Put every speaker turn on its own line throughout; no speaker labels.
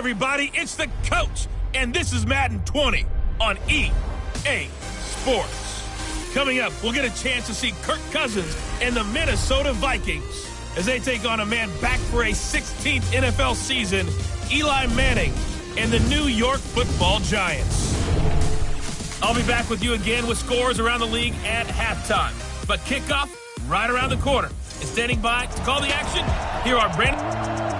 everybody, it's the coach, and this is Madden 20 on EA Sports. Coming up, we'll get a chance to see Kirk Cousins and the Minnesota Vikings as they take on a man back for a 16th NFL season, Eli Manning and the New York Football Giants. I'll be back with you again with scores around the league at halftime. But kickoff right around the corner. And standing by to call the action, here are Brandon.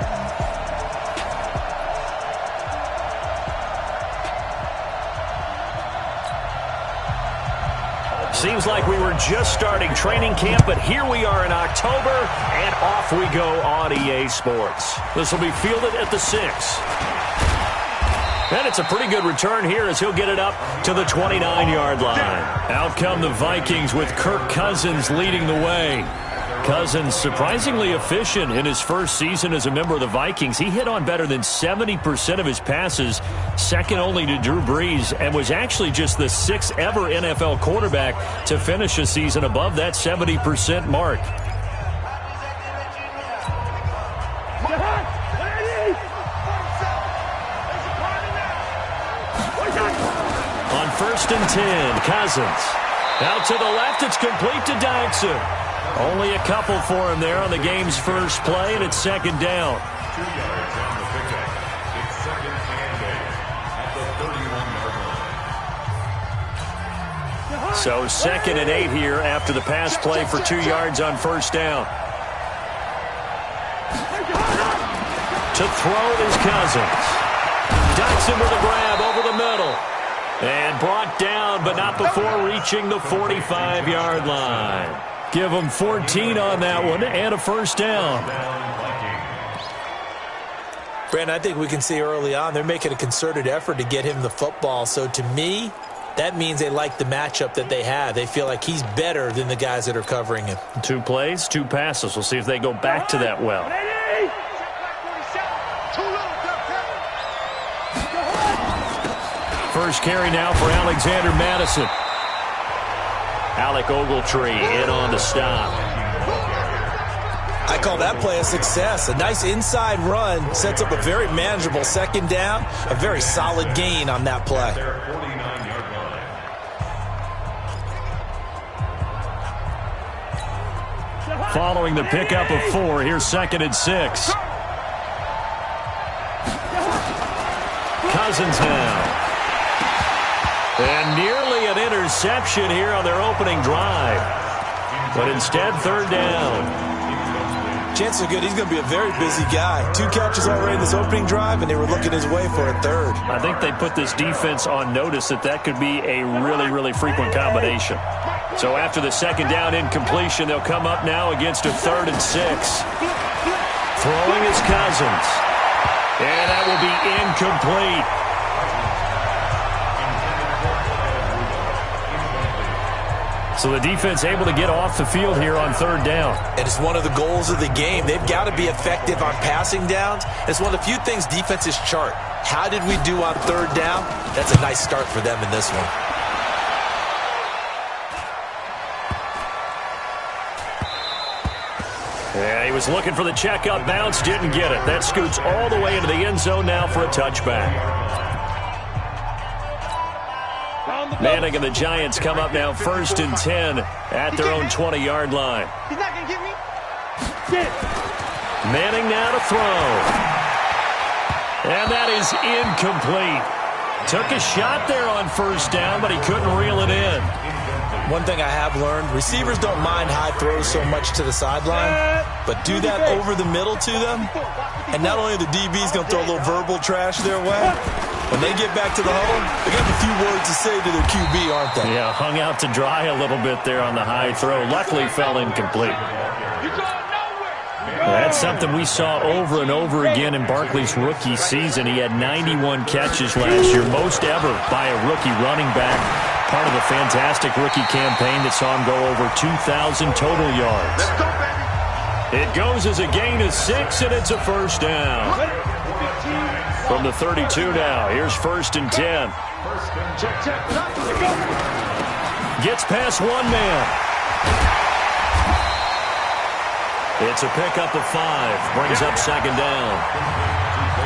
Seems like we were just starting training camp, but here we are in October, and off we go on EA Sports. This will be fielded at the 6. And it's a pretty good return here as he'll get it up to the 29-yard line. Out come the Vikings with Kirk Cousins leading the way. Cousins surprisingly efficient in his first season as a member of the Vikings. He hit on better than 70% of his passes, second only to Drew Brees, and was actually just the 6th ever NFL quarterback to finish a season above that 70% mark. On 1st and 10, Cousins. Out to the left, it's complete to Dodson. Only a couple for him there on the game's first play, and it's second down.
2 yards on the pickup. It's second and 8 at the 31-yard line.
So 2nd and 8 here after the pass play for 2 yards on first down. To throw is Cousins. Dodson with a grab over the middle. And brought down, but not before reaching the 45-yard line. Give them 14 on that one and a first down.
Brandon, I think we can see early on they're making a concerted effort to get him the football. So to me, that means they like the matchup that they have. They feel like he's better than the guys that are covering him.
2 plays, 2 passes. We'll see if they go back to that well. First carry now for Alexander Madison. Alec Ogletree in on the stop.
I call that play a success. A nice inside run sets up a very manageable second down. A very solid gain on that play.
Following the pickup of 4, here's 2nd and 6. Cousins now. And nearly an interception here on their opening drive. But instead, 3rd down.
Chances are good he's going to be a very busy guy. 2 catches already in this opening drive, and they were looking his way for a 3rd.
I think they put this defense on notice that could be a really, really frequent combination. So after the 2nd down incompletion, they'll come up now against a 3rd and 6. Throwing is Cousins. And that will be incomplete. So the defense able to get off the field here on 3rd down.
And it's one of the goals of the game. They've got to be effective on passing downs. It's one of the few things defenses chart. How did we do on 3rd down? That's a nice start for them in this one.
Yeah, he was looking for the checkup bounce, didn't get it. That scoots all the way into the end zone now for a touchback. Manning and the Giants come up now 1st and 10 at their own 20-yard line.
He's not going to get me.
Manning now to throw. And that is incomplete. Took a shot there on 1st down, but he couldn't reel it in.
One thing I have learned, receivers don't mind high throws so much to the sideline, but do that over the middle to them, and not only the DB's going to throw a little verbal trash their way, when they get back to the huddle, they got a few words to say to their QB, aren't they?
Yeah, hung out to dry a little bit there on the high throw. Luckily fell incomplete. That's something we saw over and over again in Barkley's rookie season. He had 91 catches last year, most ever by a rookie running back. Part of a fantastic rookie campaign that saw him go over 2,000 total yards. It goes as a gain of 6, and it's a first down. From the 32 now, here's 1st and 10. Gets past one man. It's a pickup of 5. Brings up 2nd down.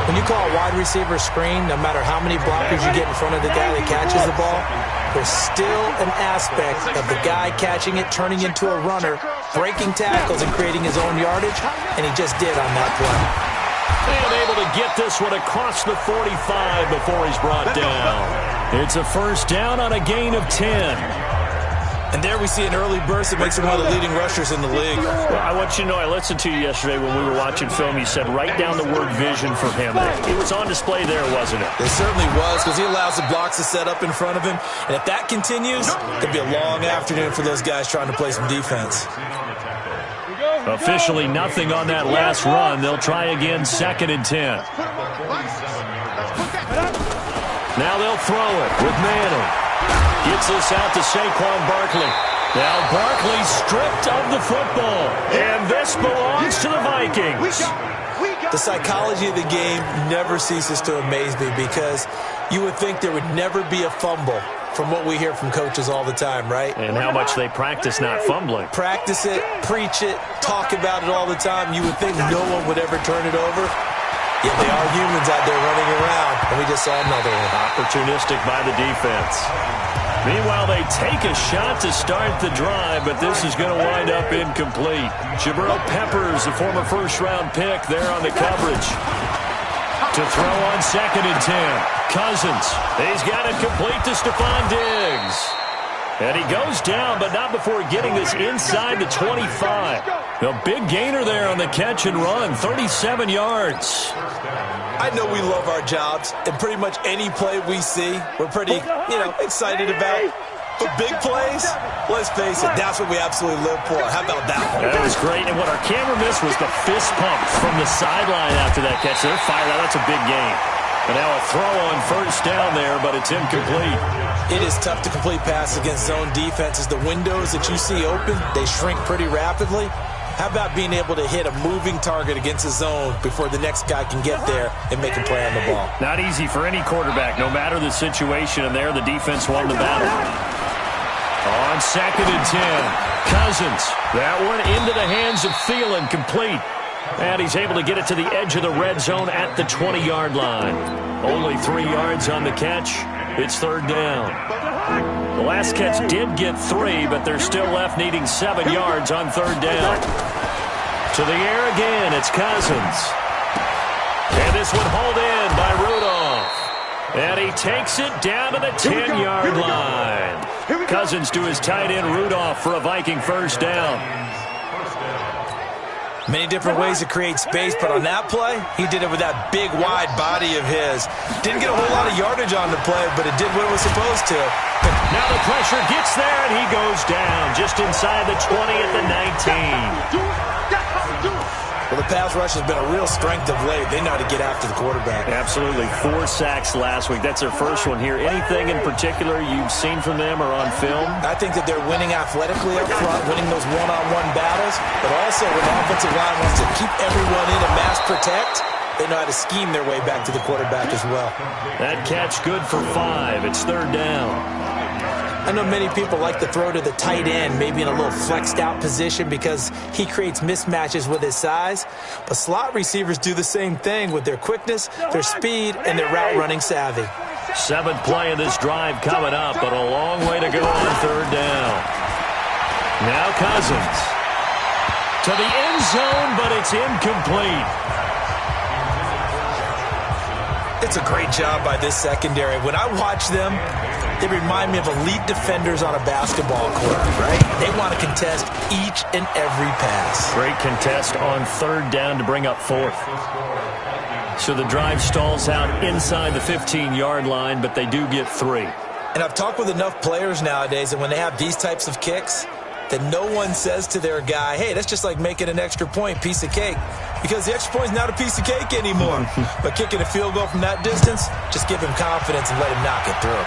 When you call a wide receiver screen, no matter how many blockers you get in front of the guy that catches the ball, there's still an aspect of the guy catching it, turning into a runner, breaking tackles and creating his own yardage, and he just did on that play.
And able to get this one across the 45 before he's brought down. It's a first down on a gain of 10.
And there we see an early burst that makes him one of the leading rushers in the league.
Well, I want you to know, I listened to you yesterday when we were watching film. You said write down the word vision for him. It was on display there, wasn't it?
It certainly was, because he allows the blocks to set up in front of him. And if that continues, it'll be a long afternoon for those guys trying to play some defense.
Officially nothing on that last run. They'll try again, 2nd and 10. Now they'll throw it with Manning. Gets this out to Saquon Barkley. Now Barkley stripped of the football. And this belongs to the Vikings.
The psychology of the game never ceases to amaze me, because you would think there would never be a fumble from what we hear from coaches all the time, right?
And how much they practice not fumbling.
Practice it, preach it, talk about it all the time. You would think no one would ever turn it over. Yet they are humans out there running around, and we just saw another one.
Opportunistic by the defense. Meanwhile, they take a shot to start the drive, but this is going to wind up incomplete. Jabril Peppers, a former first-round pick, there on the coverage. To throw on 2nd and 10. Cousins, he's got it complete to Stephon Diggs. And he goes down, but not before getting this inside the 25. A big gainer there on the catch and run, 37 yards.
I know we love our jobs, and pretty much any play we see, we're pretty, excited about. But big plays, let's face it, that's what we absolutely live for. How about that one?
That was great, and what our camera missed was the fist pump from the sideline after that catch. They're fired out. That's a big game. And now a throw on first down there, but it's incomplete.
It is tough to complete passes against zone defenses. The windows that you see open, they shrink pretty rapidly. How about being able to hit a moving target against a zone before the next guy can get there and make a play on the ball?
Not easy for any quarterback, no matter the situation, and there the defense won the battle. On 2nd and 10, Cousins. That one into the hands of Thielen, complete. And he's able to get it to the edge of the red zone at the 20-yard line. Only 3 yards on the catch. It's 3rd down. The last catch did get 3, but they're still left needing 7 yards on 3rd down. To the air again, it's Cousins. And this one hauled in by Rudolph. And he takes it down to the 10-yard line. Cousins to his tight end Rudolph for a Viking first down.
Many different ways to create space, but on that play, he did it with that big, wide body of his. Didn't get a whole lot of yardage on the play, but it did what it was supposed to.
Now the pressure gets there, and he goes down just inside the 20 at the 19.
Well, the pass rush has been a real strength of late. They know how to get after the quarterback.
Absolutely. 4 sacks last week. That's their first one here. Anything in particular you've seen from them or on film?
I think that they're winning athletically up front, winning those one-on-one battles, but also when the offensive line wants to keep everyone in and mass protect, they know how to scheme their way back to the quarterback as well.
That catch good for 5. It's 3rd down.
I know many people like to throw to the tight end, maybe in a little flexed out position because he creates mismatches with his size. But slot receivers do the same thing with their quickness, their speed, and their route running savvy.
7th play of this drive coming up, but a long way to go on 3rd down. Now Cousins. To the end zone, but it's incomplete.
It's a great job by this secondary. When I watch them, they remind me of elite defenders on a basketball court, right? They want to contest each and every pass.
Great contest on 3rd down to bring up 4th. So the drive stalls out inside the 15-yard line, but they do get 3.
And I've talked with enough players nowadays that when they have these types of kicks, that no one says to their guy, hey, that's just like making an extra point, piece of cake. Because the extra point is not a piece of cake anymore. But kicking a field goal from that distance, just give him confidence and let him knock it through.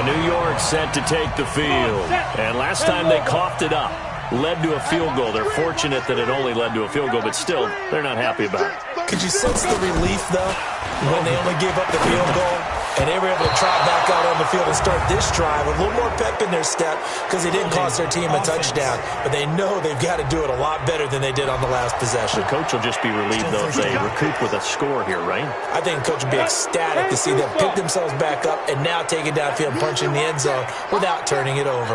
New York set to take the field. And last time they coughed it up, led to a field goal. They're fortunate that it only led to a field goal, but still, they're not happy about it.
Could you sense the relief, though, when they only gave up the field goal? And they were able to trot back out on the field and start this drive with a little more pep in their step because they didn't cost their team a touchdown. But they know they've got to do it a lot better than they did on the last possession.
The coach will just be relieved, though, if they recoup with a score here, right?
I think the coach would be ecstatic to see them pick themselves back up and now take it downfield and punch in the end zone without turning it over.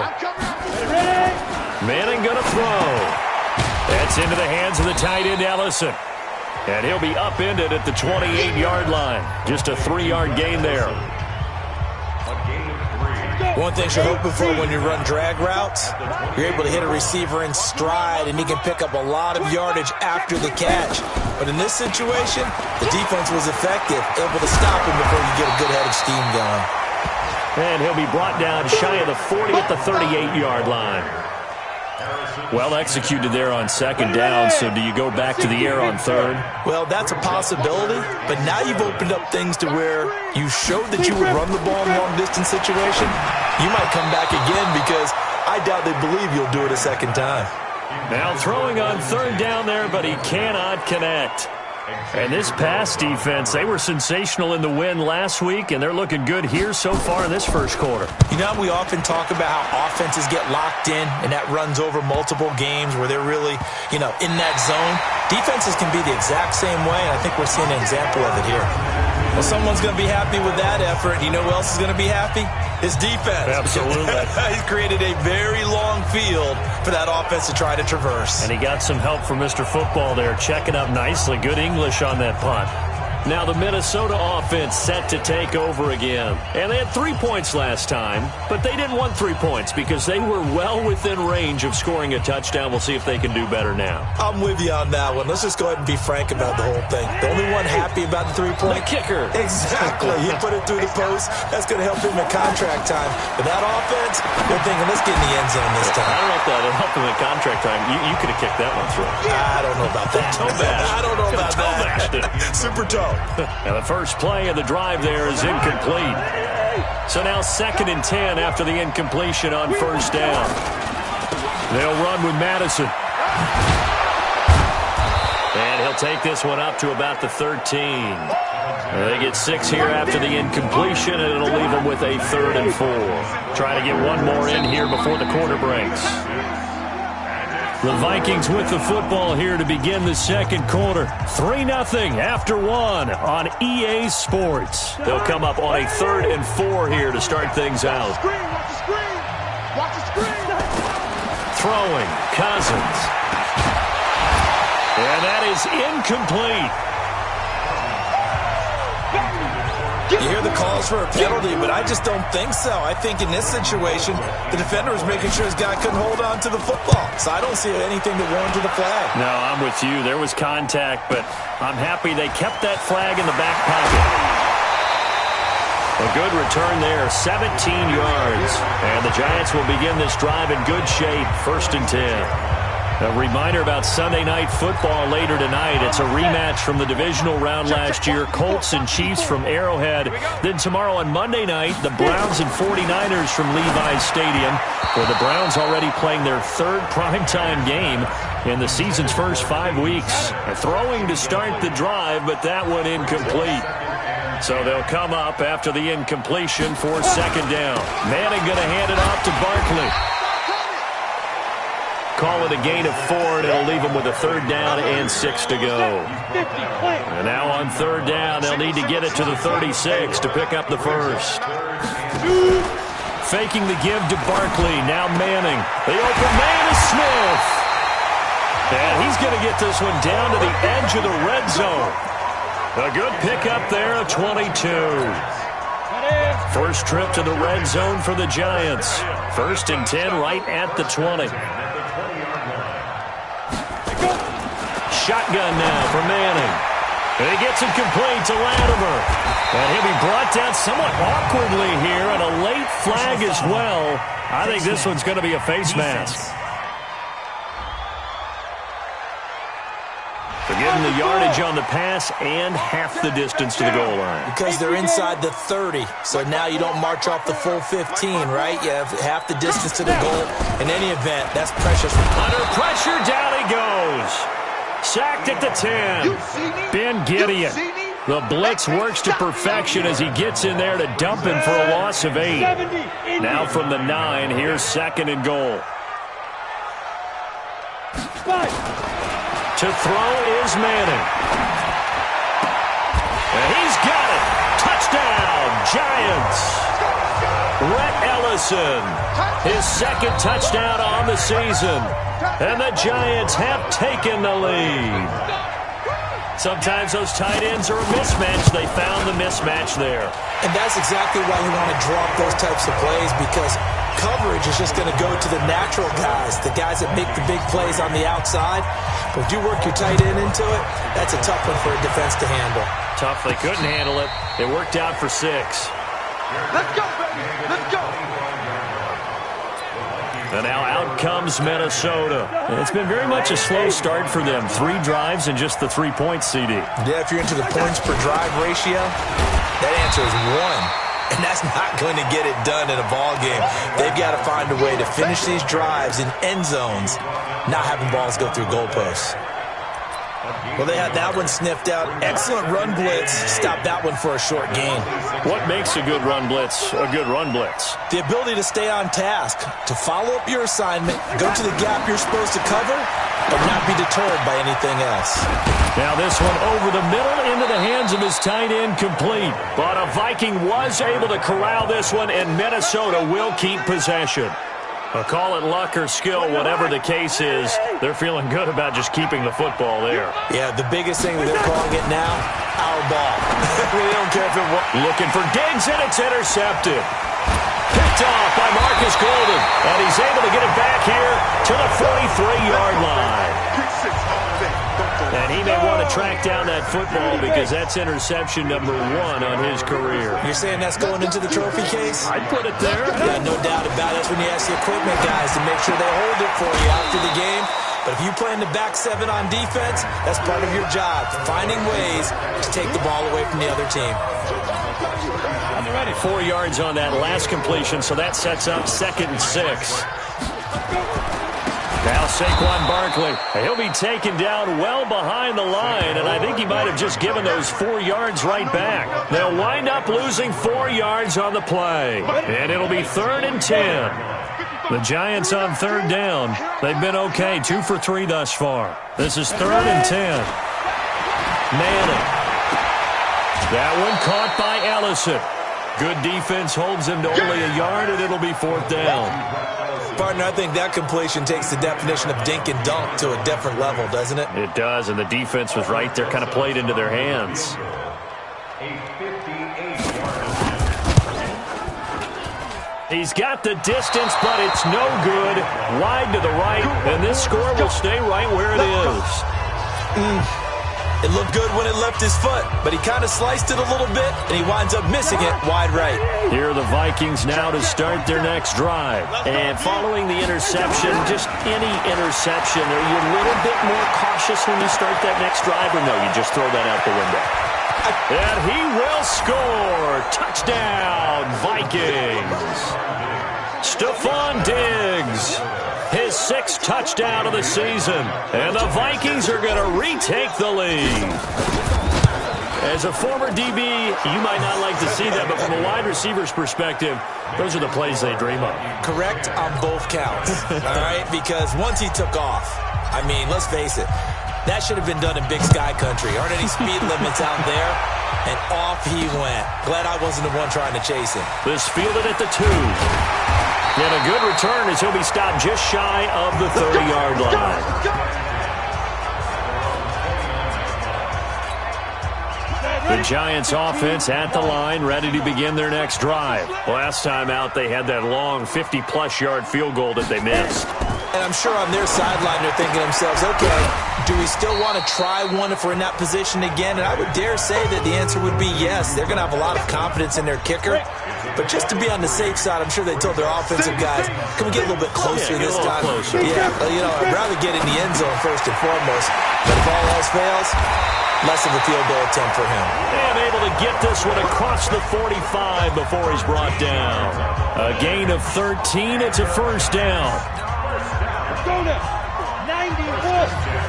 Manning going to throw. That's into the hands of the tight end, Ellison. And he'll be upended at the 28-yard line. Just a 3-yard gain there.
One thing you're hoping for when you run drag routes, you're able to hit a receiver in stride, and he can pick up a lot of yardage after the catch. But in this situation, the defense was effective, able to stop him before you get a good head of steam going.
And he'll be brought down shy of the 40 at the 38-yard line. Well executed there on second down, so do you go back to the air on third?
Well, that's a possibility, but now you've opened up things to where you showed that you would run the ball in a long-distance situation. You might come back again because I doubt they believe you'll do it a second time.
Now throwing on third down there, but he cannot connect. And this pass defense, they were sensational in the win last week, and they're looking good here so far in this first quarter.
You know, we often talk about how offenses get locked in, and that runs over multiple games where they're really, in that zone. Defenses can be the exact same way, and I think we're seeing an example of it here. Well, someone's going to be happy with that effort. You know who else is going to be happy? His defense.
Absolutely.
He's created a very long field for that offense to try to traverse.
And he got some help from Mr. Football there, checking up nicely. Good English on that punt. Now the Minnesota offense set to take over again. And they had 3 points last time, but they didn't want 3 points because they were well within range of scoring a touchdown. We'll see if they can do better now.
I'm with you on that one. Let's just go ahead and be frank about the whole thing. The only one happy about the 3-point?
The kicker.
Exactly. He put it through the post. That's going to help him in contract time. But that offense, they're thinking, let's get in the end zone this time.
I don't know if that would help him in contract time. You could have kicked that one through.
I don't know about that.
Toe bash.
I don't know about
that.
Super toe.
Now the first play of the drive there is incomplete. So now 2nd and 10 after the incompletion on first down. They'll run with Madison. And he'll take this one up to about the 13. They get 6 here after the incompletion, and it'll leave them with a 3rd and 4. Try to get one more in here before the quarter breaks. The Vikings with the football here to begin the second quarter. 3-0 after 1 on EA Sports. They'll come up on a 3rd and 4 here to start things out. Throwing, Cousins. And that is incomplete.
You hear the calls for a penalty, but I just don't think so. I think in this situation, the defender was making sure his guy couldn't hold on to the football. So I don't see anything that warranted a flag.
No, I'm with you. There was contact, but I'm happy they kept that flag in the back pocket. A good return there, 17 yards. And the Giants will begin this drive in good shape, 1st and 10. A reminder about Sunday Night Football later tonight. It's a rematch from the divisional round last year. Colts and Chiefs from Arrowhead. Then tomorrow on Monday night, the Browns and 49ers from Levi's Stadium, where the Browns already playing their 3rd primetime game in the season's first 5 weeks. A throwing to start the drive, but that one incomplete. So they'll come up after the incompletion for 2nd down. Manning going to hand it off to Barkley. Call it a gain of 4, and it'll leave them with a 3rd down and 6 to go. And now on 3rd down, they'll need to get it to the 36 to pick up the first. Faking the give to Barkley. Now Manning. The open man is Smith. And he's going to get this one down to the edge of the red zone. A good pickup there, a 22. First trip to the red zone for the Giants. 1st and 10 right at the 20. Shotgun now for Manning. And he gets it complete to Latimer. And he'll be brought down somewhat awkwardly here, and a late flag as well. I think this one's going to be a face mask. They're getting the yardage on the pass and half the distance to the goal line.
Because they're inside the 30, so now you don't march off the full 15, right? You have half the distance to the goal. In any event, that's precious.
Under pressure, down he goes. Sacked at the 10. Ben Gideon. The blitz works to perfection as he gets in there to dump him for a loss of 8. Now from the 9, here's 2nd and goal. To throw is Manning. And he's got it. Touchdown, Giants. Rhett Ellison, his 2nd touchdown on the season. And the Giants have taken the lead. Sometimes those tight ends are a mismatch. They found the mismatch there.
And that's exactly why you want to draw up those types of plays, because coverage is just going to go to the natural guys, the guys that make the big plays on the outside. But if you work your tight end into it, that's a tough one for a defense to handle.
Tough. They couldn't handle it. It worked out for 6.
Let's go, baby. Let's go.
And now out comes Minnesota. It's been very much a slow start for them. 3 drives and just the 3 points, CD.
Yeah, if you're into the points per drive ratio, that answer is 1. And that's not going to get it done in a ball game. They've got to find a way to finish these drives in end zones, not having balls go through goalposts. Well, they had that one sniffed out. Excellent run blitz. Stopped that one for a short gain.
What makes a good run blitz a good run blitz?
The ability to stay on task, to follow up your assignment, go to the gap you're supposed to cover, and not be deterred by anything else.
Now this one over the middle into the hands of his tight end, complete. But a Viking was able to corral this one, and Minnesota will keep possession. Call it luck or skill, whatever the case is, they're feeling good about just keeping the football there.
Yeah, the biggest thing that they're calling it now, our ball. We don't care if it was.
Looking for Diggs, and it's intercepted. Picked off by Marcus Golden, and he's able to get it back here to the 43-yard line. And he may want to track down that football because that's interception number 1 on his career.
You're saying that's going into the trophy case?
I'd put it there.
Yeah, no doubt about it. That's when you ask the equipment guys to make sure they hold it for you after the game. But if you play in the back 7 on defense, that's part of your job, finding ways to take the ball away from the other team.
4 yards on that last completion, so that sets up 2nd and 6. Now Saquon Barkley, he'll be taken down well behind the line, and I think he might have just given those 4 yards right back. They'll wind up losing 4 yards on the play, and it'll be 3rd and 10. The Giants on 3rd down. They've been okay, 2 for 3 thus far. This is 3rd and 10. Manning. That one caught by Ellison. Good defense holds him to only a yard, and it'll be 4th down.
Partner, I think that completion takes the definition of dink and dunk to a different level, doesn't it?
It does, and the defense was right there, kind of played into their hands. He's got the distance, but it's no good. Wide to the right, and this score will stay right where it is.
It looked good when it left his foot, but he kind of sliced it a little bit, and he winds up missing it wide right.
Here are the Vikings now to start their next drive. And following the interception, just any interception, are you a little bit more cautious when you start that next drive, or no, you just throw that out the window? And he will score. Touchdown, Vikings. Stephon Diggs. His 6th touchdown of the season. And the Vikings are going to retake the lead. As a former DB, you might not like to see that, but from a wide receiver's perspective, those are the plays they dream of.
Correct on both counts, all right? Because once he took off, I mean, let's face it, that should have been done in Big Sky Country. Aren't any speed limits out there? And off he went. Glad I wasn't the one trying to chase him.
This fielded at the 2. And a good return as he'll be stopped just shy of the 30-yard line. The Giants offense at the line, ready to begin their next drive. Last time out, they had that long 50-plus yard field goal that they missed.
And I'm sure on their sideline they're thinking to themselves, okay, do we still want to try one if we're in that position again? And I would dare say that the answer would be yes. They're going to have a lot of confidence in their kicker. But just to be on the safe side, I'm sure they told their offensive guys, can we get a little bit closer this time?
Closer.
Yeah, I'd rather get in the end zone first and foremost. But if all else fails, less of a field goal attempt for him.
And able to get this one across the 45 before he's brought down. A gain of 13. It's a 1st down.
Go now. 91.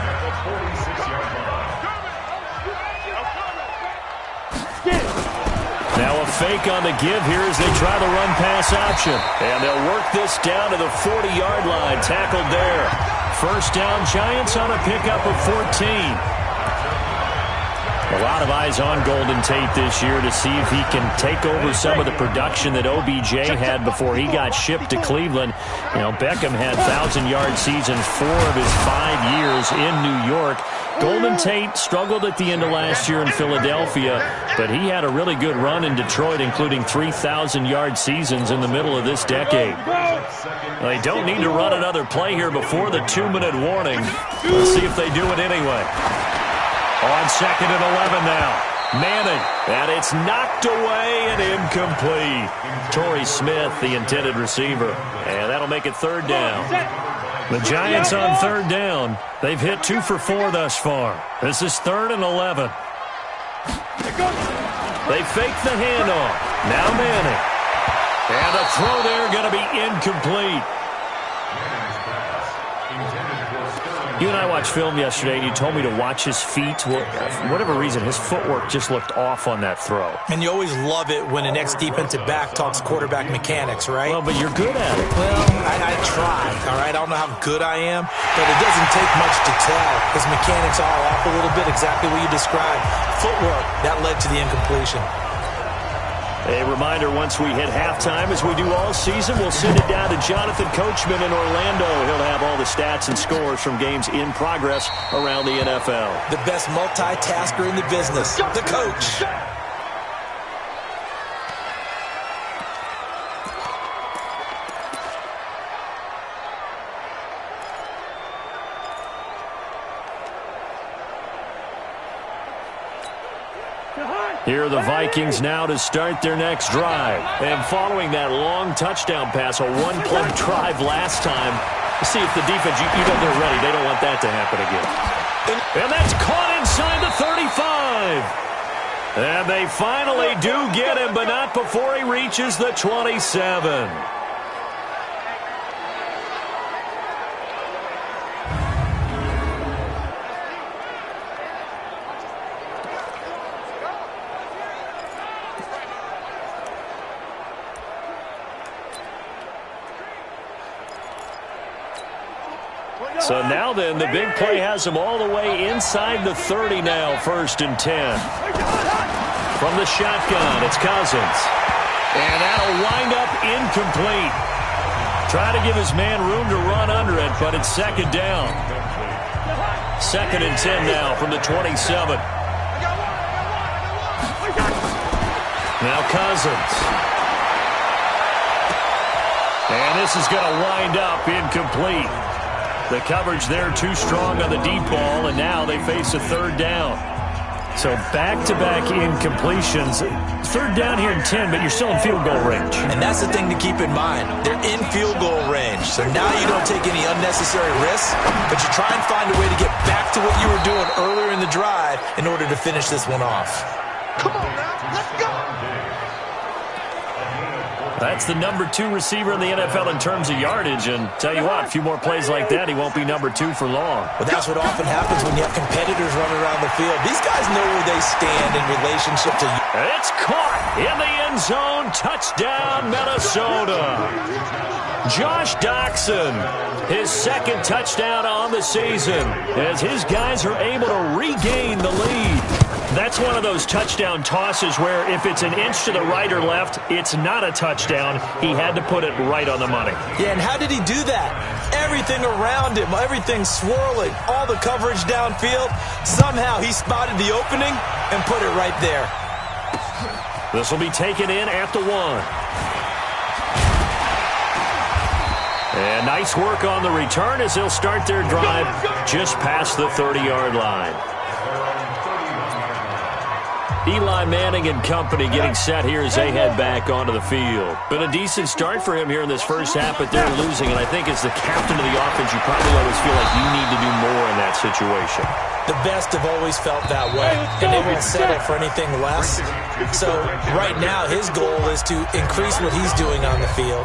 Now a fake on the give here as they try the run-pass option. And they'll work this down to the 40-yard line. Tackled there. First down, Giants on a pickup of 14. A lot of eyes on Golden Tate this year to see if he can take over some of the production that OBJ had before he got shipped to Cleveland. You know, Beckham had 1,000-yard seasons 4 of his 5 years in New York. Golden Tate struggled at the end of last year in Philadelphia, but he had a really good run in Detroit, including 3,000-yard seasons in the middle of this decade. They don't need to run another play here before the 2-minute warning. Let's see if they do it anyway. On 2nd and 11 now. Manning, and it's knocked away and incomplete. Torrey Smith, the intended receiver, and that'll make it 3rd down. The Giants on 3rd down. They've hit 2 for 4 thus far. This is 3rd and 11. They fake the handoff. Now Manning. And a throw there going to be incomplete. You and I watched film yesterday, and you told me to watch his feet. Well, for whatever reason, his footwork just looked off on that throw.
And you always love it when an ex-defensive back talks quarterback mechanics, right?
Well, but you're good at it.
Well, I try, all right? I don't know how good I am, but it doesn't take much to tell. His mechanics are off a little bit, exactly what you described. Footwork, that led to the incompletion.
A reminder, once we hit halftime, as we do all season, we'll send it down to Jonathan Coachman in Orlando. He'll have all the stats and scores from games in progress around the NFL.
The best multitasker in the business, the coach.
Here are the Vikings now to start their next drive. And following that long touchdown pass, a one-play drive last time, see if the defense, you know they're ready. They don't want that to happen again. And that's caught inside the 35. And they finally do get him, but not before he reaches the 27. So now then, the big play has him all the way inside the 30 now, 1st and 10. From the shotgun, it's Cousins. And that'll wind up incomplete. Try to give his man room to run under it, but it's 2nd down. 2nd and 10 now from the 27. Now Cousins. And this is going to wind up incomplete. The coverage there too strong on the deep ball, and now they face a 3rd down. So back-to-back incompletions. 3rd down here in 10, but you're still in field goal range.
And that's the thing to keep in mind. They're in field goal range. So now you don't take any unnecessary risks, but you try and find a way to get back to what you were doing earlier in the drive in order to finish this one off.
Come on now, let's go.
That's the number 2 receiver in the NFL in terms of yardage, and tell you what, a few more plays like that, he won't be number 2 for long.
But that's what often happens when you have competitors running around the field. These guys know where they stand in relationship to you.
It's caught in the end zone. Touchdown, Minnesota. Josh Doctson, his 2nd touchdown on the season, as his guys are able to regain the lead. That's one of those touchdown tosses where if it's an inch to the right or left, it's not a touchdown. He had to put it right on the money.
Yeah, and how did he do that? Everything around him, everything swirling, all the coverage downfield. Somehow he spotted the opening and put it right there.
This will be taken in at the 1. And nice work on the return as they'll start their drive just past the 30-yard line. Eli Manning and company getting set here as they head back onto the field. Been a decent start for him here in this first half, but they're losing. And I think as the captain of the offense, you probably always feel like you need to do more in that situation.
The best have always felt that way, and they won't settle for anything less. So right now, his goal is to increase what he's doing on the field,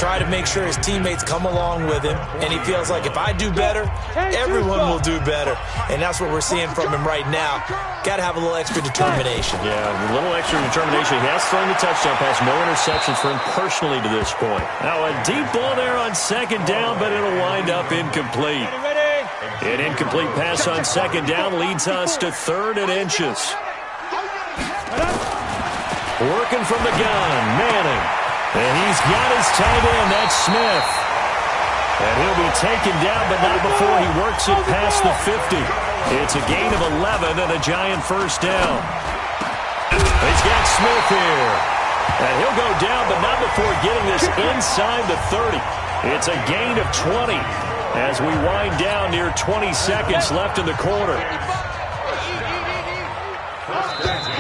try to make sure his teammates come along with him, and he feels like if I do better, everyone will do better. And that's what we're seeing from him right now. Got to have a little extra determination.
Yeah, a little extra determination. He has thrown the touchdown pass, no interceptions for him personally to this point. Now a deep ball there on second down, but it'll wind up incomplete. An incomplete pass on second down leads us to 3rd and inches. Working from the gun, Manning. And he's got his tight end, that's Smith. And he'll be taken down, but not before he works it past the 50. It's a gain of 11 and a giant first down. He's got Smith here. And he'll go down, but not before getting this inside the 30. It's a gain of 20 as we wind down near 20 seconds left in the quarter.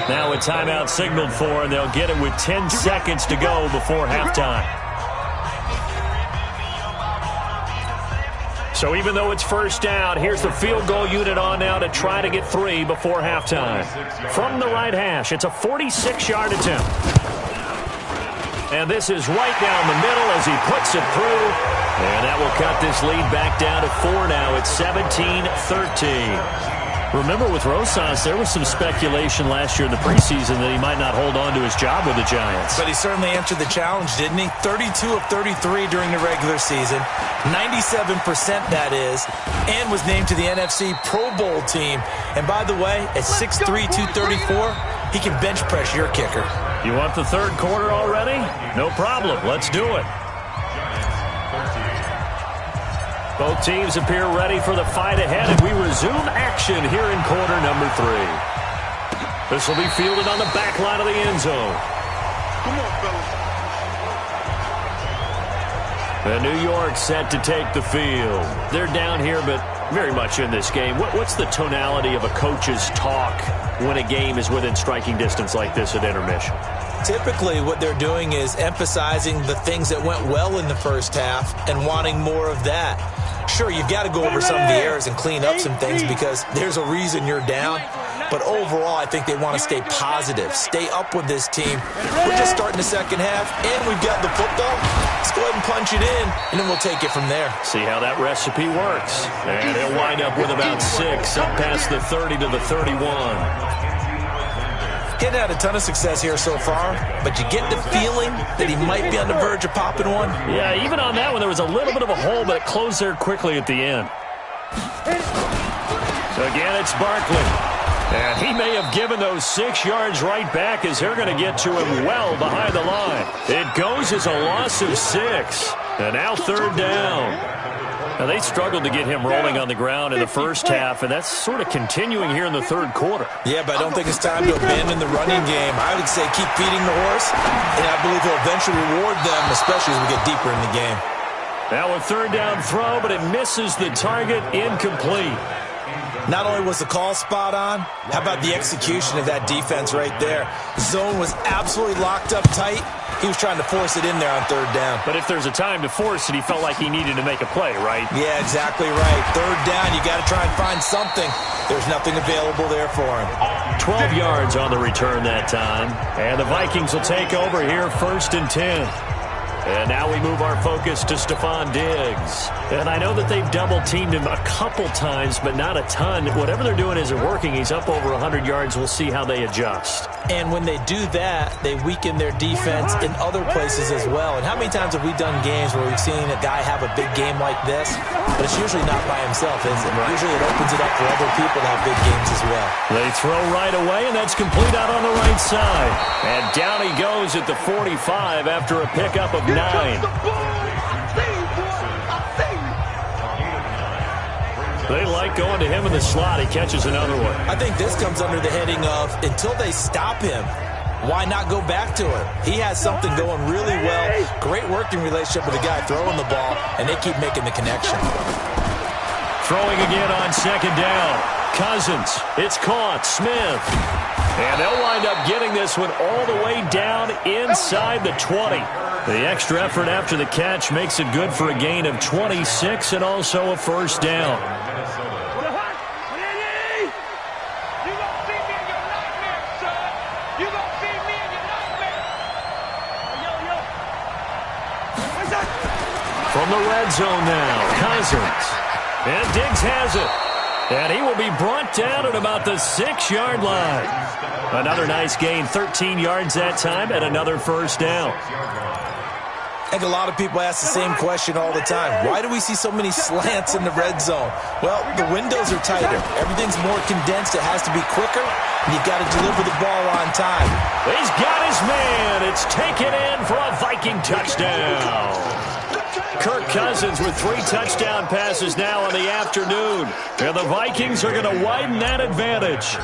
Now a timeout signaled for, and they'll get it with 10 seconds to go before halftime. So even though it's first down, here's the field goal unit on now to try to get 3 before halftime. From the right hash, it's a 46-yard attempt. And this is right down the middle as he puts it through. And that will cut this lead back down to 4 now. It's 17-13. Remember, with Rosas, there was some speculation last year in the preseason that he might not hold on to his job with the Giants.
But he certainly answered the challenge, didn't he? 32 of 33 during the regular season, 97% that is, and was named to the NFC Pro Bowl team. And by the way, at 6'3", 234, he can bench press your kicker.
You want the third quarter already? No problem. Let's do it. Both teams appear ready for the fight ahead, and we resume action here in quarter number 3. This will be fielded on the back line of the end zone.
Come on, fellas.
And New York set to take the field. They're down here, but very much in this game. What's the tonality of a coach's talk when a game is within striking distance like this at intermission?
Typically, what they're doing is emphasizing the things that went well in the first half and wanting more of that. Sure, you've got to go over some of the errors and clean up some things because there's a reason you're down. But overall, I think they want to stay positive, stay up with this team. We're just starting the second half, and we've got the football. Let's go ahead and punch it in, and then we'll take it from there.
See how that recipe works. And he'll wind up with about 6, up past the 30 to the 31.
Getting had a ton of success here so far, but you get the feeling that he might be on the verge of popping one.
Yeah, even on that one, there was a little bit of a hole, but it closed there quickly at the end. Again, it's Barkley. And he may have given those 6 yards right back as they're going to get to him well behind the line. It goes as a loss of 6. And now third down. Now, they struggled to get him rolling on the ground in the first half, and that's sort of continuing here in the third quarter.
Yeah, but I don't think it's time to abandon the running game. I would say keep feeding the horse, and I believe he'll eventually reward them, especially as we get deeper in the game.
Now a third down throw, but it misses the target, incomplete.
Not only was the call spot on, how about the execution of that defense right there? Zone was absolutely locked up tight. He was trying to force it in there on third down.
But if there's a time to force it, he felt like he needed to make a play, right?
Yeah, exactly right. Third down, you got to try and find something. There's nothing available there for him.
12 yards on the return that time. And the Vikings will take over here, 1st and 10. And now we move our focus to Stephon Diggs. And I know that they've double-teamed him a couple times, but not a ton. Whatever they're doing isn't working. He's up over 100 yards. We'll see how they adjust.
And when they do that, they weaken their defense in other places as well. And how many times have we done games where we've seen a guy have a big game like this? But it's usually not by himself, is it? Usually it opens it up for other people to have big games as well.
They throw right away, and that's complete out on the right side. And down he goes at the 45 after a pickup of 9. They like going to him in the slot. He catches another one.
I think this comes under the heading of until they stop him, why not go back to him? He has something going really well. Great working relationship with the guy throwing the ball, and they keep making the connection.
Throwing again on second down. Cousins. It's caught. Smith. And they'll wind up getting this one all the way down inside the 20. The extra effort after the catch makes it good for a gain of 26 and also a first down.
You gonna beat me in your nightmare.
From the red zone now, Cousins. And Diggs has it. And he will be brought down at about the 6-yard line. Another nice gain, 13 yards that time, and another first down.
I think a lot of people ask the same question all the time. Why do we see so many slants in the red zone? Well, the windows are tighter. Everything's more condensed. It has to be quicker, and you've got to deliver the ball on time.
He's got his man. It's taken in for a Viking touchdown. Kirk Cousins with 3 touchdown passes now in the afternoon. And the Vikings are going to widen that advantage.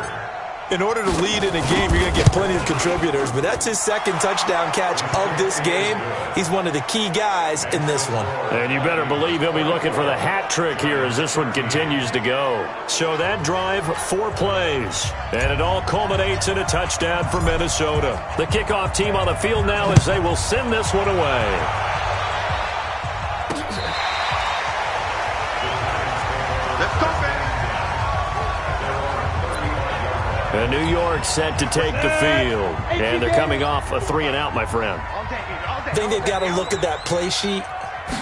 In order to lead in a game, you're going to get plenty of contributors, but that's his second touchdown catch of this game. He's one of the key guys in this one.
And you better believe he'll be looking for the hat trick here as this one continues to go. So that drive, 4 plays, and it all culminates in a touchdown for Minnesota. The kickoff team on the field now as they will send this one away. And New York set to take the field. And they're coming off a 3-and-out, my friend.
I think they've got to look at that play sheet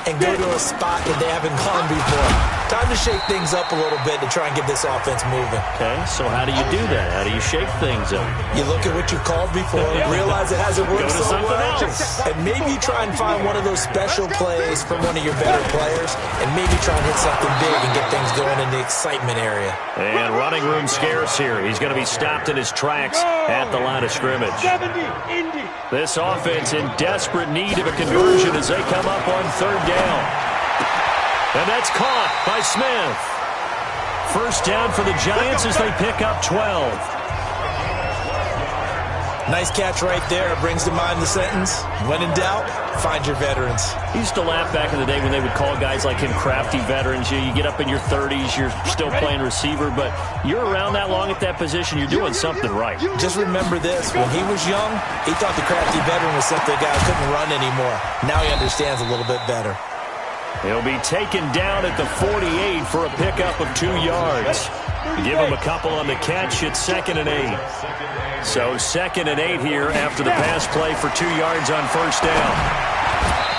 and go to a spot that they haven't gone before. Time to shake things up a little bit to try and get this offense moving.
Okay, so how do you do that? How do you shake things up?
You look at what you called before, realize it hasn't worked so well, and maybe you try and find one of those special plays from one of your better players, and maybe try and hit something big and get things going in the excitement area.
And running room scarce here. He's going to be stopped in his tracks at the line of scrimmage. This offense in desperate need of a conversion as they come up on 3rd down. And that's caught by Smith. First down for the Giants as they pick up 12.
Nice catch right there. Brings to mind the sentence, when in doubt, find your veterans.
I used to laugh back in the day when they would call guys like him crafty veterans. You get up in your 30s, you're still playing receiver, but you're around that long at that position, you're doing something right.
Just remember this. When he was young, he thought the crafty veteran was simply a guy who couldn't run anymore. Now he understands a little bit better.
He'll be taken down at the 48 for a pickup of 2 yards. Give him a couple on the catch. It's 2nd and 8. So 2nd and 8 here after the pass play for 2 yards on first down.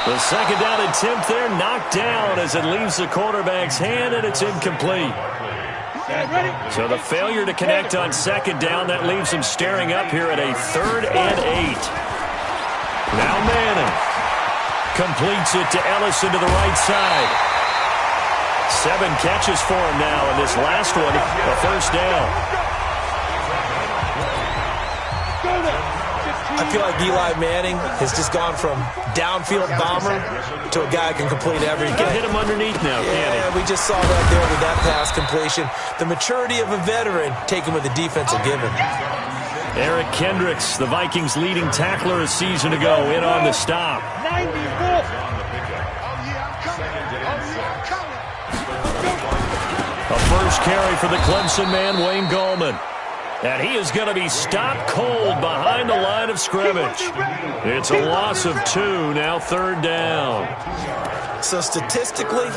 The second down attempt there knocked down as it leaves the quarterback's hand, and it's incomplete. So the failure to connect on 2nd down, that leaves him staring up here at a 3rd and 8. Now Manning completes it to Ellison to the right side. 7 catches for him now, and this last one, a first down.
I feel like Eli Manning has just gone from downfield bomber to a guy who can complete everything.
He can hit him underneath now, can't he?
Yeah, we just saw that there with that pass completion. The maturity of a veteran taken with the defense will give him.
Eric Kendricks, the Vikings' leading tackler a season ago, in on the stop. A first carry for the Clemson man, Wayne Gallman. And he is going to be stopped cold behind the line of scrimmage. It's a loss of 2, now 3rd down.
So statistically,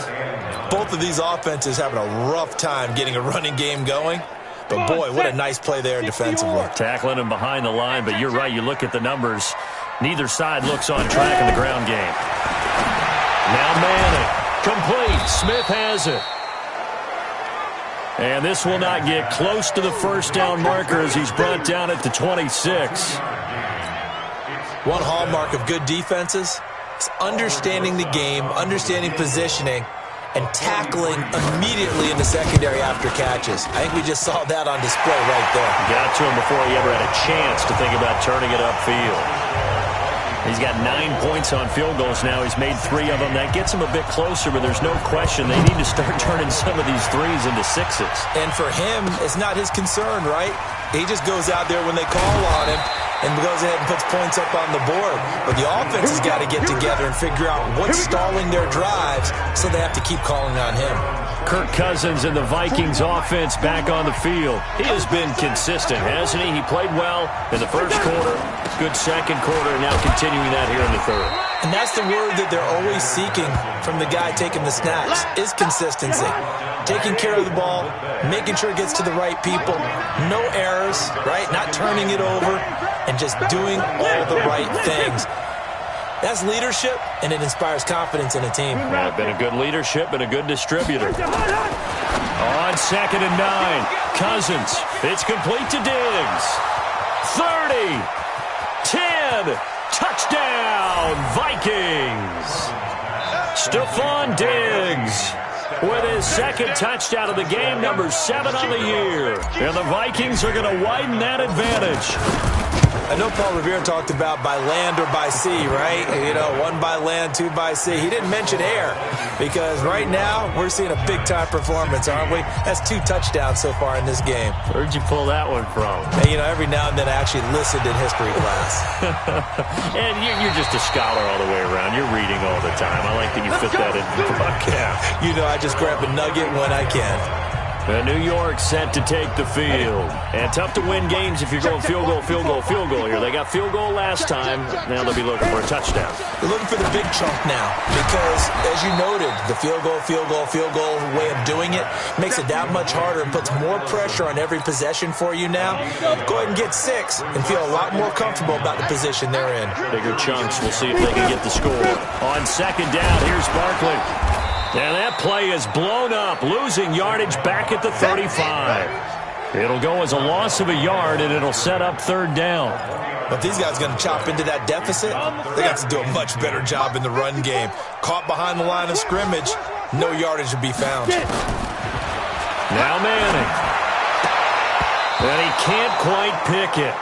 both of these offenses having a rough time getting a running game going. But boy, what a nice play there defensively.
Tackling him behind the line, but you're right, you look at the numbers. Neither side looks on track in the ground game. Now Manning, complete. Smith has it. And this will not get close to the first down marker as he's brought down at the 26.
One hallmark of good defenses is understanding the game, understanding positioning, and tackling immediately in the secondary after catches. I think we just saw that on display right there.
Got to him before he ever had a chance to think about turning it upfield. He's got 9 points on field goals now. He's made 3 of them. That gets him a bit closer, but there's no question they need to start turning some of these 3s into 6s.
And for him, it's not his concern, right? He just goes out there when they call on him and goes ahead and puts points up on the board. But the offense has got to get together and figure out what's stalling their drives, so they have to keep calling on him.
Kirk Cousins and the Vikings offense back on the field. He has been consistent, hasn't he? He played well in the first quarter, good second quarter, and now continuing that here in the 3rd.
And that's the word that they're always seeking from the guy taking the snaps, is consistency. Taking care of the ball, making sure it gets to the right people, no errors, right? Not turning it over, and just doing all the right things. That's leadership, and it inspires confidence in a team.
Yeah, been a good leadership and a good distributor. On 2nd and 9, Cousins. It's complete to Diggs. 30, 10, touchdown, Vikings. Stephon Diggs with his second touchdown of the game, number 7 on the year. And the Vikings are going to widen that advantage.
I know Paul Revere talked about by land or by sea, right? You know, 1 by land, 2 by sea. He didn't mention air because right now we're seeing a big-time performance, aren't we? That's 2 touchdowns so far in this game.
Where'd you pull that one from?
And, you know, every now and then I actually listened in history class.
And you're just a scholar all the way around. You're reading all the time. I like that you fit that in the broadcast.
You know, I just grab a nugget when I can.
New York set to take the field. And tough to win games if you're going field goal, field goal, field goal here. They got field goal last time. Now they'll be looking for a touchdown.
They're looking for the big chunk now because, as you noted, the field goal way of doing it makes it that much harder and puts more pressure on every possession for you now. Go ahead and get 6 and feel a lot more comfortable about the position they're in.
Bigger chunks. We'll see if they can get the score. On 2nd down, here's Barkley. And that play is blown up, losing yardage back at the 35. It'll go as a loss of a yard, and it'll set up 3rd down.
But these guys are going to chop into that deficit. They got to do a much better job in the run game. Caught behind the line of scrimmage, no yardage to be found.
Now Manning. And he can't quite pick it.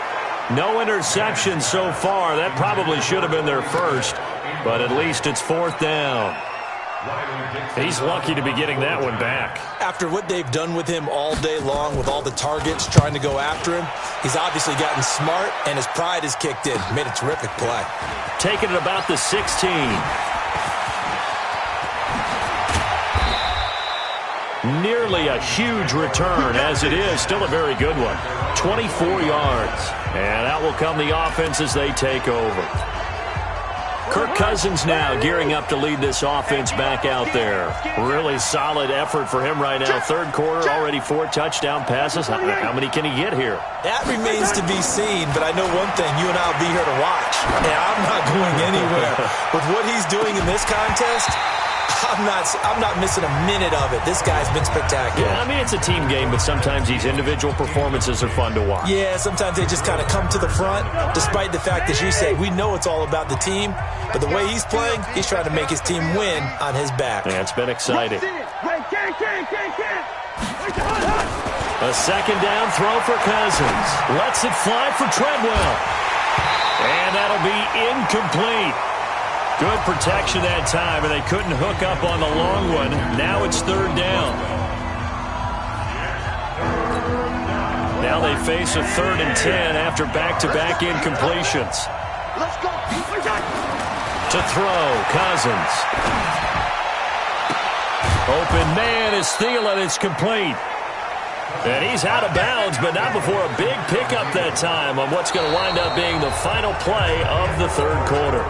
No interception so far. That probably should have been their first, but at least it's 4th down. He's lucky to be getting that one back.
After what they've done with him all day long with all the targets trying to go after him, he's obviously gotten smart and his pride has kicked in. Made a terrific play.
Taking it about the 16. Nearly a huge return as it is. Still a very good one. 24 yards. And out will come the offense as they take over. Kirk Cousins now gearing up to lead this offense back out there. Really solid effort for him right now. 3rd quarter, already 4 touchdown passes. How many can he get here?
That remains to be seen, but I know one thing. You and I will be here to watch. And I'm not going anywhere. With what he's doing in this contest, I'm not missing a minute of it. This guy's been spectacular.
Yeah, I mean, it's a team game, but sometimes these individual performances are fun to watch.
Yeah, sometimes they just kind of come to the front, despite the fact, as you said, we know it's all about the team. But the way he's playing, he's trying to make his team win on his back.
Yeah, it's been exciting. A 2nd down throw for Cousins. Lets it fly for Treadwell. And that'll be incomplete. Good protection that time, and they couldn't hook up on the long one. Now it's 3rd down. Now they face a 3rd and 10 after back-to-back incompletions. To throw, Cousins. Open man is Thielen. It's complete. And he's out of bounds, but not before a big pickup that time on what's going to wind up being the final play of the 3rd quarter.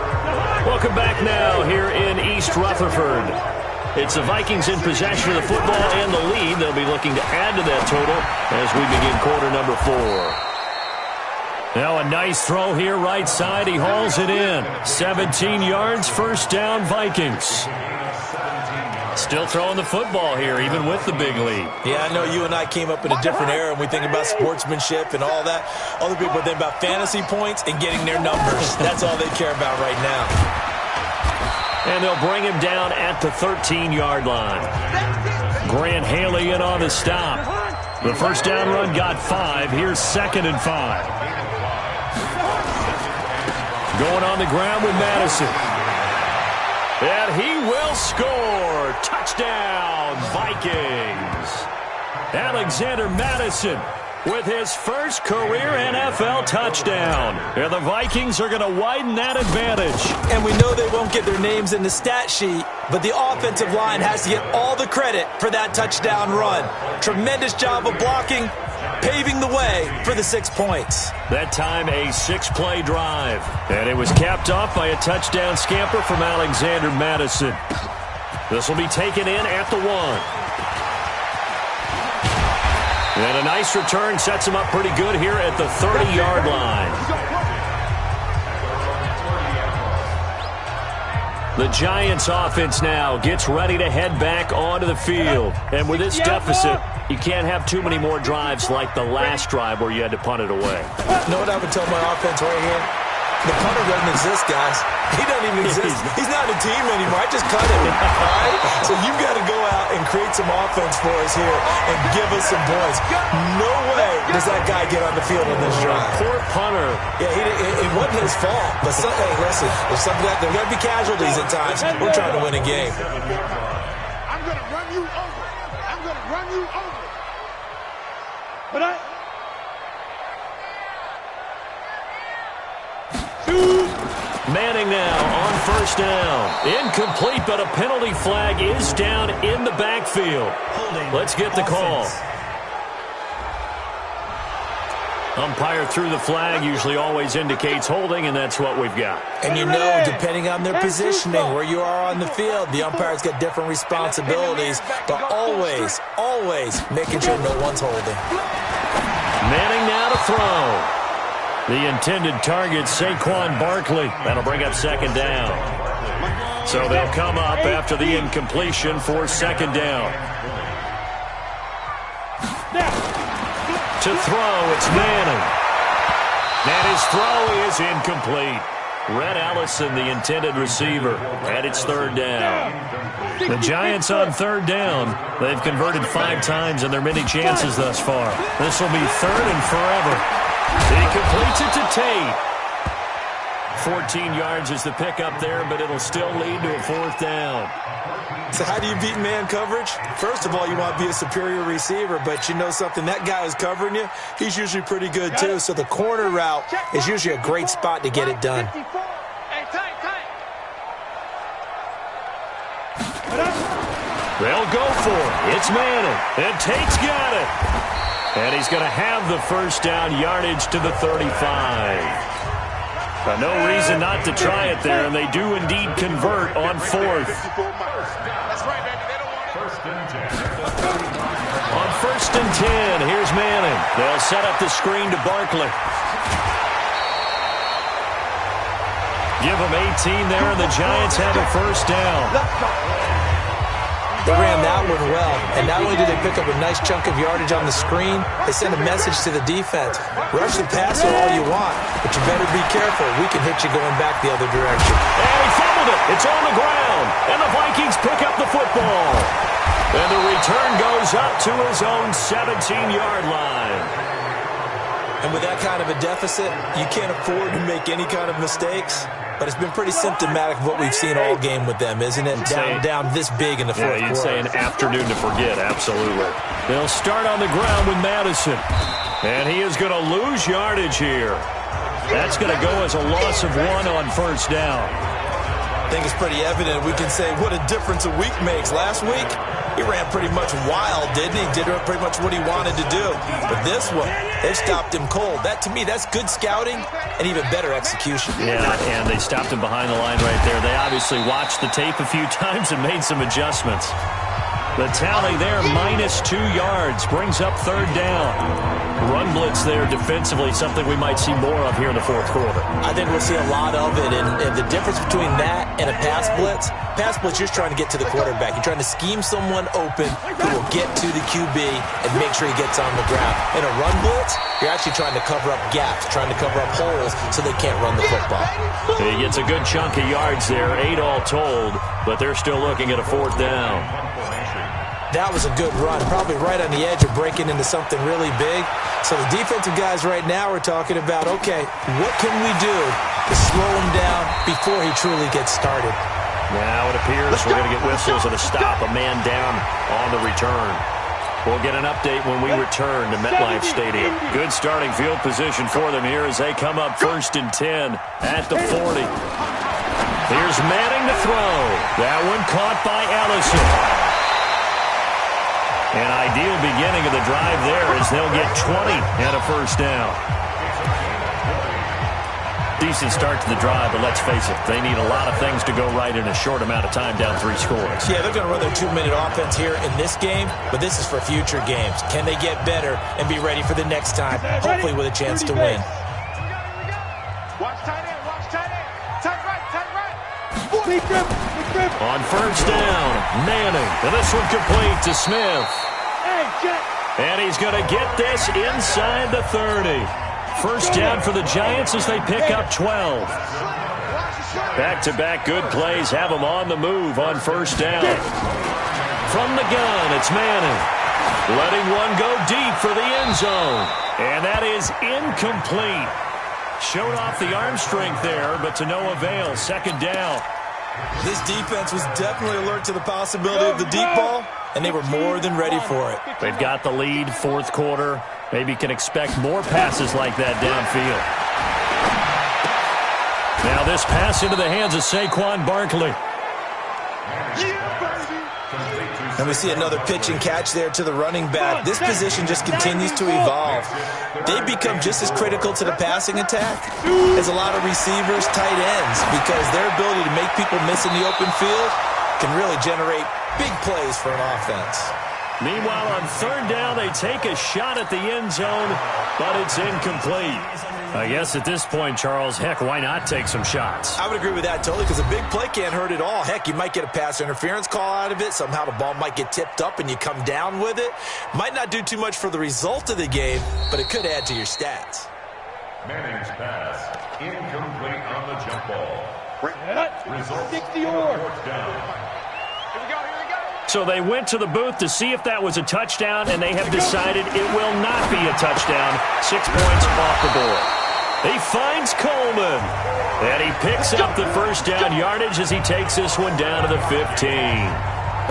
Welcome back now here in East Rutherford. It's the Vikings in possession of the football and the lead. They'll be looking to add to that total as we begin quarter number 4. Now a nice throw here right side. He hauls it in. 17 yards, 1st down Vikings. Still throwing the football here, even with the big lead.
Yeah, I know you and I came up in a different era, and we think about sportsmanship and all that. Other people think about fantasy points and getting their numbers. That's all they care about right now.
And they'll bring him down at the 13-yard line. Grant Haley in on the stop. The 1st down run got 5. Here's 2nd and 5. Going on the ground with Madison. And he will score. Touchdown, Vikings. Alexander Madison with his first career NFL touchdown. And the Vikings are going to widen that advantage.
And we know they won't get their names in the stat sheet, but the offensive line has to get all the credit for that touchdown run. Tremendous job of blocking, paving the way for the 6 points.
That time a 6-play drive. And it was capped off by a touchdown scamper from Alexander Madison. This will be taken in at the 1. And a nice return sets him up pretty good here at the 30-yard line. The Giants offense now gets ready to head back onto the field. And with this deficit, you can't have too many more drives like the last drive where you had to punt it away.
You know what I would tell my offense right here? The punter doesn't exist, guys. He doesn't even exist. He's not a team anymore. I just cut him. All right? So you've got to go out and create some offense for us here and give us some points. No way does that guy get on the field on this drive.
Poor punter.
Yeah, it wasn't his fault. But, hey, listen, there's something that there are going to be casualties at times. We're trying to win a game.
I'm going to run you over. I'm going to run you over. But
Manning now on first down. Incomplete, but a penalty flag is down in the backfield. Let's get the call. Umpire threw the flag, usually always indicates holding, and that's what we've got.
And you know, depending on their positioning, where you are on the field, the umpire's got different responsibilities, but always, always making sure no one's holding.
Manning now to throw. The intended target, Saquon Barkley. That'll bring up second down. So they'll come up after the incompletion for second down. To throw, it's Manning. And his throw is incomplete. Rhett Ellison, the intended receiver, at its third down. The Giants on third down. They've converted 5 times in their many chances thus far. This will be third and forever. He completes it to Tate. 14 yards is the pickup there, but it'll still lead to a fourth down.
So how do you beat man coverage? First of all, you want to be a superior receiver, but you know something, that guy who's covering you, he's usually pretty good too. So the corner route is usually a great spot to get it done.
They'll go for it. It's Manning. And Tate's got it. And he's going to have the first down, yardage to the 35. No reason not to try it there, and they do indeed convert on fourth. On first and 10, here's Manning. They'll set up the screen to Barkley. Give him 18 there, and the Giants have a first down.
They ran that one well, and not only did they pick up a nice chunk of yardage on the screen, they sent a message to the defense. Rush the passer all you want, but you better be careful. We can hit you going back the other direction.
And he fumbled it. It's on the ground, and the Vikings pick up the football. And the return goes up to his own 17-yard line.
And with that kind of a deficit, you can't afford to make any kind of mistakes. But it's been pretty symptomatic of what we've seen all game with them, isn't it? Down this big in the fourth quarter.
Yeah, you'd say an afternoon to forget, absolutely. They'll start on the ground with Madison. And he is going to lose yardage here. That's going to go as a loss of 1 on first down.
I think it's pretty evident. We can say what a difference a week makes. Last week, he ran pretty much wild, didn't he? Did pretty much what he wanted to do. But this one, they've stopped him cold. That, to me, that's good scouting and even better execution.
Yeah, and they stopped him behind the line right there. They obviously watched the tape a few times and made some adjustments. The tally there, -2 yards, brings up third down. Run blitz there defensively, something we might see more of here in the fourth quarter.
I think we'll see a lot of it, and the difference between that and a pass blitz, you're just trying to get to the quarterback. You're trying to scheme someone open who will get to the QB and make sure he gets on the ground. In a run blitz, you're actually trying to cover up gaps, trying to cover up holes so they can't run the football.
He gets a good chunk of yards there, 8 all told, but they're still looking at a fourth down.
That was a good run, probably right on the edge of breaking into something really big. So the defensive guys right now are talking about, okay, what can we do to slow him down before he truly gets started?
Now it appears we're going to get whistles and a stop, a man down on the return. We'll get an update when we return to MetLife Stadium. Good starting field position for them here as they come up first and 10 at the 40. Here's Manning to throw. That one caught by Ellison. An ideal beginning of the drive there as they'll get 20 and a first down. Decent start to the drive, but let's face it, they need a lot of things to go right in a short amount of time, down 3 scores.
Yeah, they're going to run their 2-minute offense here in this game, but this is for future games. Can they get better and be ready for the next time, hopefully with a chance to win?
Watch tight end, watch tight end. Tight right, tight right.
On first down, Manning. And this one complete to Smith. And he's going to get this inside the 30. First down for the Giants as they pick up 12. Back-to-back good plays have them on the move on first down. From the gun, it's Manning. Letting one go deep for the end zone. And that is incomplete. Showed off the arm strength there, but to no avail. Second down.
This defense was definitely alert to the possibility of the deep ball, and they were more than ready for it.
They've got the lead, fourth quarter. Maybe can expect more passes like that downfield. Now this pass into the hands of Saquon Barkley.
And we see another pitch and catch there to the running back. This position just continues to evolve. They become just as critical to the passing attack as a lot of receivers, tight ends, because their ability to make people miss in the open field can really generate big plays for an offense.
Meanwhile, on third down, they take a shot at the end zone, but it's incomplete. I guess at this point, Charles, heck, why not take some shots?
I would agree with that totally, because a big play can't hurt at all. Heck, you might get a pass interference call out of it. Somehow the ball might get tipped up and you come down with it. Might not do too much for the result of the game, but it could add to your stats.
Manning's pass, incomplete on the jump ball. Result,
60 yards.
fourth down.
So they went to the booth to see if that was a touchdown, and they have decided it will not be a touchdown. 6 points off the board. He finds Coleman, and he picks up the first down yardage as he takes this one down to the 15.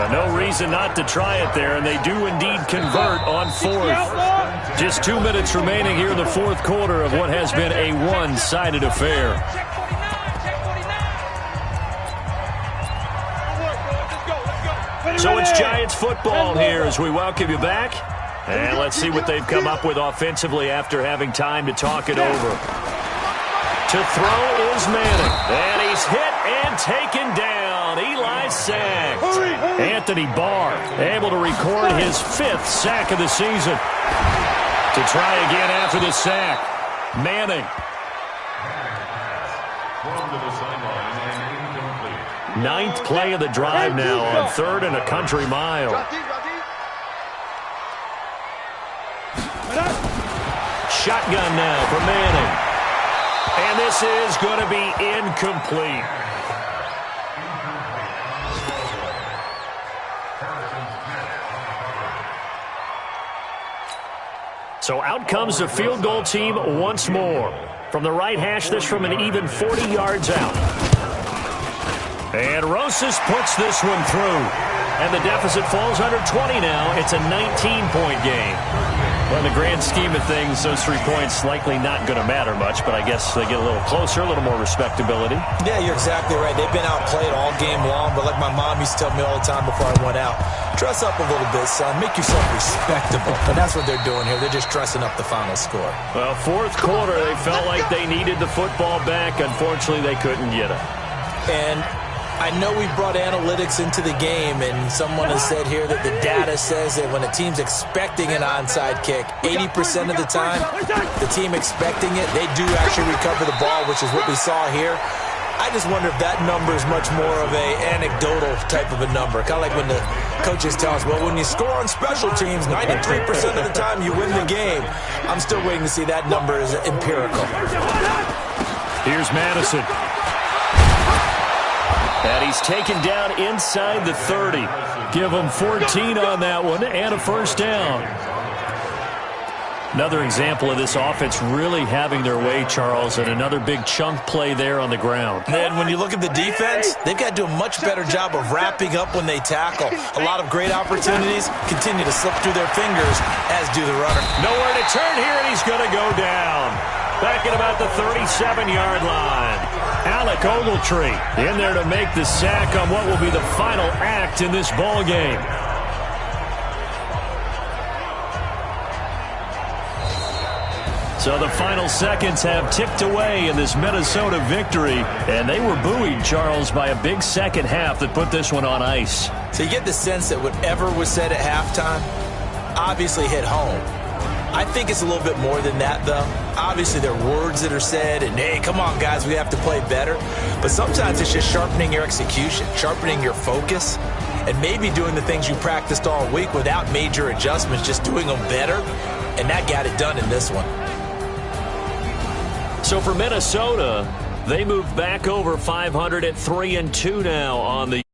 No reason not to try it there, and they do indeed convert on fourth. Just 2 minutes remaining here in the fourth quarter of what has been a one-sided affair. So it's Giants football here as we welcome you back. And let's see what they've come up with offensively after having time to talk it over. To throw is Manning. And he's hit and taken down. Eli sacked. Anthony Barr able to record his 5th sack of the season. To try again after the sack. Manning.
Thrown to the sideline and incomplete.
9th play of the drive now on 3rd and a country mile. Shotgun now for Manning. And this is going to be incomplete. So out comes the field goal team once more. From the right hash, this from an even 40 yards out. And Rosas puts this one through. And the deficit falls under 20 now. It's a 19-point game. Well, in the grand scheme of things, those 3 points likely not going to matter much, but I guess they get a little closer, a little more respectability.
Yeah, you're exactly right. They've been outplayed all game long, but like my mom used to tell me all the time before I went out, dress up a little bit, son. Make yourself respectable. And that's what they're doing here. They're just dressing up the final score.
Well, fourth quarter, they felt like they needed the football back. Unfortunately, they couldn't get it.
And I know we brought analytics into the game, and someone has said here that the data says that when a team's expecting an onside kick, 80% of the time, the team expecting it, they do actually recover the ball, which is what we saw here. I just wonder if that number is much more of a anecdotal type of a number. Kind of like when the coaches tell us, well, when you score on special teams, 93% of the time you win the game. I'm still waiting to see that number is empirical.
Here's Madison. And he's taken down inside the 30. Give him 14 on that one and a first down. Another example of this offense really having their way, Charles, and another big chunk play there on the ground.
And when you look at the defense, they've got to do a much better job of wrapping up when they tackle. A lot of great opportunities continue to slip through their fingers, as do the runner.
Nowhere to turn here, and he's going to go down. Back at about the 37-yard line. Alec Ogletree in there to make the sack on what will be the final act in this ball game. So the final seconds have ticked away in this Minnesota victory, and they were buoyed, Charles, by a big second half that put this one on ice.
So you get the sense that whatever was said at halftime obviously hit home. I think it's a little bit more than that, though. Obviously, there are words that are said, and hey, come on, guys, we have to play better. But sometimes it's just sharpening your execution, sharpening your focus, and maybe doing the things you practiced all week without major adjustments, just doing them better. And that got it done in this one.
So for Minnesota, they move back over 500 at 3-2 now on the